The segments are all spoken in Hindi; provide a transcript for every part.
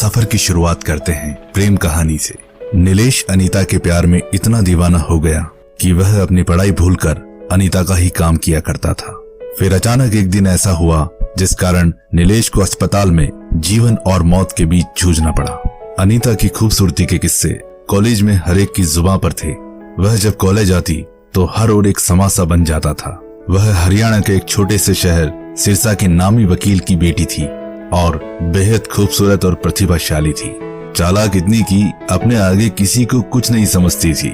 सफर की शुरुआत करते हैं प्रेम कहानी से। नीलेश अनीता के प्यार में इतना दीवाना हो गया कि वह अपनी पढ़ाई भूलकर अनीता का ही काम किया करता था। फिर अचानक एक दिन ऐसा हुआ जिस कारण नीलेश को अस्पताल में जीवन और मौत के बीच जूझना पड़ा। अनीता की खूबसूरती के किस्से कॉलेज में हर एक की जुबान पर थे। वह जब कॉलेज आती तो हर ओर एक समासा बन जाता था। वह हरियाणा के एक छोटे से शहर सिरसा के नामी वकील की बेटी थी और बेहद खूबसूरत और प्रतिभाशाली थी। चालाक इतनी कि अपने आगे किसी को कुछ नहीं समझती थी।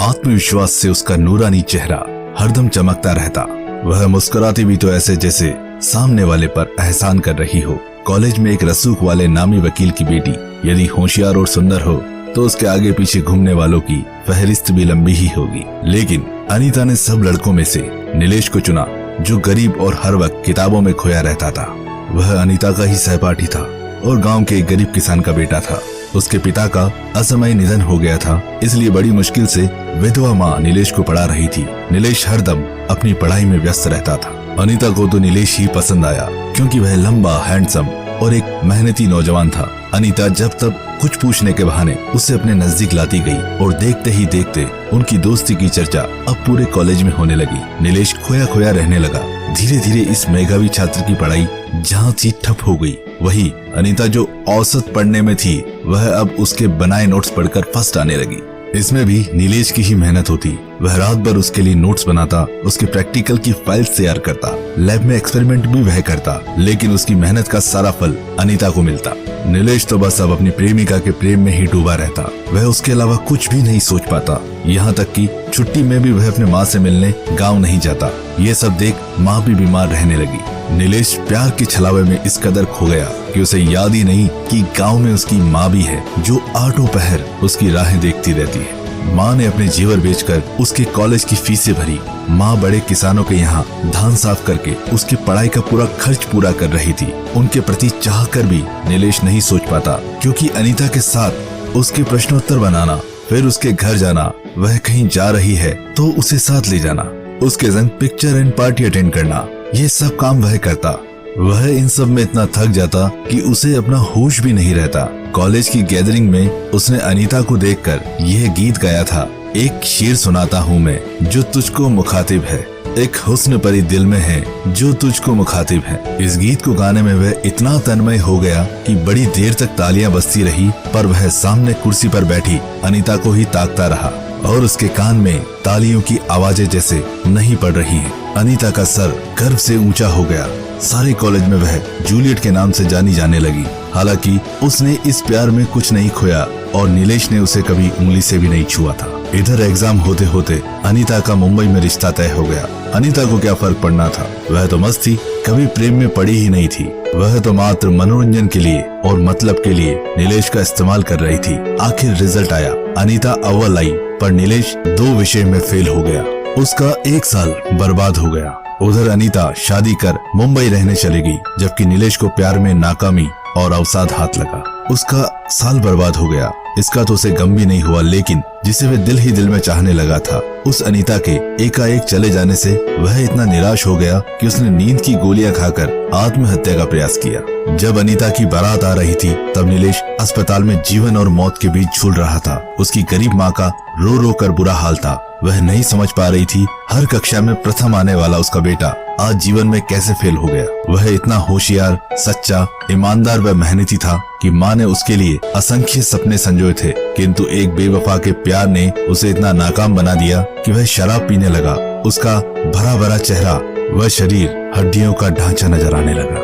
आत्मविश्वास से उसका नूरानी चेहरा हरदम चमकता रहता। वह मुस्कुराती भी तो ऐसे जैसे सामने वाले पर एहसान कर रही हो। कॉलेज में एक रसूख वाले नामी वकील की बेटी यदि होशियार और सुंदर हो तो उसके आगे पीछे घूमने वालों की फहरिस्त भी लंबी ही होगी। लेकिन अनीता ने सब लड़कों में से नीलेश को चुना, जो गरीब और हर वक्त किताबों में खोया रहता था। वह अनीता का ही सहपाठी था और गांव के एक गरीब किसान का बेटा था। उसके पिता का असमय निधन हो गया था, इसलिए बड़ी मुश्किल से विधवा माँ नीलेश को पढ़ा रही थी। नीलेश हरदम अपनी पढ़ाई में व्यस्त रहता था। अनीता को तो नीलेश ही पसंद आया क्योंकि वह लंबा, हैंडसम और एक मेहनती नौजवान था। अनीता जब तब कुछ पूछने के बहाने उसे अपने नजदीक लाती गई और देखते ही देखते उनकी दोस्ती की चर्चा अब पूरे कॉलेज में होने लगी। नीलेश खोया खोया रहने लगा। धीरे धीरे इस मेधावी छात्र की पढ़ाई जहाँ थी ठप हो गई। वही अनीता जो औसत पढ़ने में थी वह अब उसके बनाए नोट्स पढ़कर फर्स्ट आने लगी। इसमें भी नीलेश की ही मेहनत होती। वह रात भर उसके लिए नोट्स बनाता, उसके प्रैक्टिकल की फाइल्स तैयार करता, लैब में एक्सपेरिमेंट भी वह करता, लेकिन उसकी मेहनत का सारा फल अनीता को मिलता। नीलेश तो बस अब अपनी प्रेमिका के प्रेम में ही डूबा रहता। वह उसके अलावा कुछ भी नहीं सोच पाता। यहाँ तक कि छुट्टी में भी वह अपने माँ से मिलने गाँव नहीं जाता। ये सब देख माँ भी बीमार रहने लगी। नीलेश प्यार के छलावे में इस कदर खो गया कि उसे याद ही नहीं कि गांव में उसकी माँ भी है जो आठों पहर उसकी राहें देखती रहती है। माँ ने अपने जेवर बेचकर उसके कॉलेज की फीसें भरी। माँ बड़े किसानों के यहाँ धान साफ करके उसकी पढ़ाई का पूरा खर्च पूरा कर रही थी। उनके प्रति चाह कर भी नीलेश नहीं सोच पाता क्योंकि अनीता के साथ उसके प्रश्नोत्तर बनाना, फिर उसके घर जाना, वह कहीं जा रही है तो उसे साथ ले जाना, उसके संग पिक्चर एंड पार्टी अटेंड करना, ये सब काम वह करता। वह इन सब में इतना थक जाता कि उसे अपना होश भी नहीं रहता। कॉलेज की गैदरिंग में उसने अनीता को देखकर यह गीत गाया था, एक शेर सुनाता हूँ मैं जो तुझको मुखातिब है, एक हुस्न परी दिल में है जो तुझको मुखातिब है। इस गीत को गाने में वह इतना तन्मय हो गया कि बड़ी देर तक तालियां बजती रही, पर वह सामने कुर्सी पर बैठी अनीता को ही ताकता रहा और उसके कान में तालियों की आवाजें जैसे नहीं पड़ रही हैं। अनीता का सर गर्व से ऊंचा हो गया। सारे कॉलेज में वह जूलियट के नाम से जानी जाने लगी। हालांकि उसने इस प्यार में कुछ नहीं खोया और नीलेश ने उसे कभी उंगली से भी नहीं छुआ था। इधर एग्जाम होते होते अनीता का मुंबई में रिश्ता तय हो गया। अनीता को क्या फर्क पड़ना था, वह तो मस्त थी, कभी प्रेम में पड़ी ही नहीं थी। वह तो मात्र मनोरंजन के लिए और मतलब के लिए नीलेश का इस्तेमाल कर रही थी। आखिर रिजल्ट आया, अनीता अव्वल आई पर नीलेश 2 विषय में फेल हो गया। उसका 1 साल बर्बाद हो गया। उधर अनीता शादी कर मुंबई रहने चली गई, जबकि नीलेश को प्यार में नाकामी और अवसाद हाथ लगा। उसका साल बर्बाद हो गया। इसका तो उसे गम भी नहीं हुआ, लेकिन जिसे वह दिल ही दिल में चाहने लगा था, उस अनीता के एकाएक चले जाने से वह इतना निराश हो गया कि उसने नींद की गोलियां खाकर आत्महत्या का प्रयास किया। जब अनीता की बारात आ रही थी तब नीलेश अस्पताल में जीवन और मौत के बीच झूल रहा था। उसकी गरीब माँ का रो रो कर बुरा हाल था। वह नहीं समझ पा रही थी हर कक्षा में प्रथम आने वाला उसका बेटा आज जीवन में कैसे फेल हो गया। वह इतना होशियार, सच्चा, ईमानदार व मेहनती था कि माँ ने उसके लिए असंख्य सपने संजोए थे, किंतु एक बेवफा के प्यार ने उसे इतना नाकाम बना दिया कि वह शराब पीने लगा। उसका भरा भरा चेहरा व शरीर हड्डियों का ढांचा नजर आने लगा।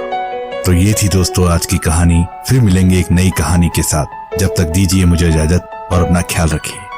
तो ये थी दोस्तों आज की कहानी। फिर मिलेंगे एक नई कहानी के साथ। जब तक दीजिए मुझे इजाजत और अपना ख्याल रखिए।